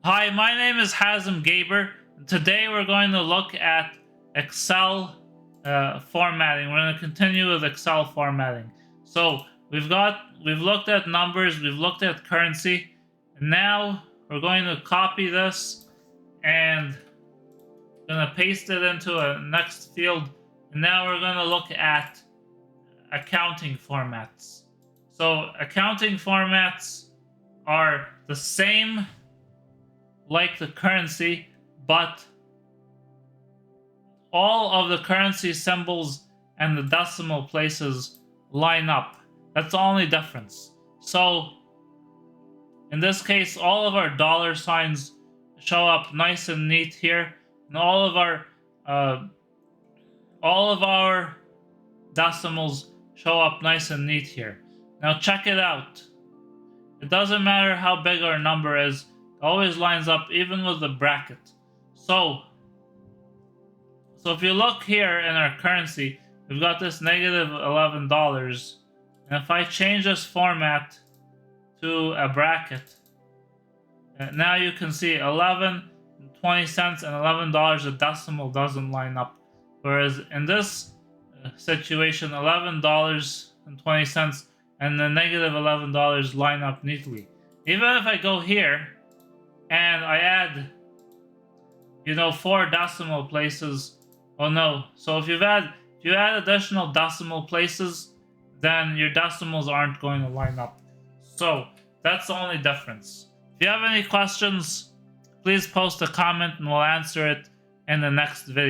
Hi, my name is HAZIM Gaber. Today we're going to look at Excel formatting. We're going to continue with Excel formatting. So we've looked at numbers, we've looked at currency, and now we're going to copy this and going to paste it into a next field. And now we're going to look at accounting formats. So accounting formats are the same like the currency, but all of the currency symbols and the decimal places line up. That's the only difference. So in this case, all of our dollar signs show up nice and neat here, and all of our decimals show up nice and neat here. Now check it out. It doesn't matter how big our number is, it always lines up even with the bracket. So if you look here in our currency, we've got this negative $11. And if I change this format to a bracket, now you can see 11, 20 cents, and $11, the decimal doesn't line up. Whereas in this situation, $11.20 and the negative $11 line up neatly. Even if I go here and I add, 4 decimal places, oh no. So if you add additional decimal places, then your decimals aren't going to line up. So that's the only difference. If you have any questions, please post a comment and we'll answer it in the next video.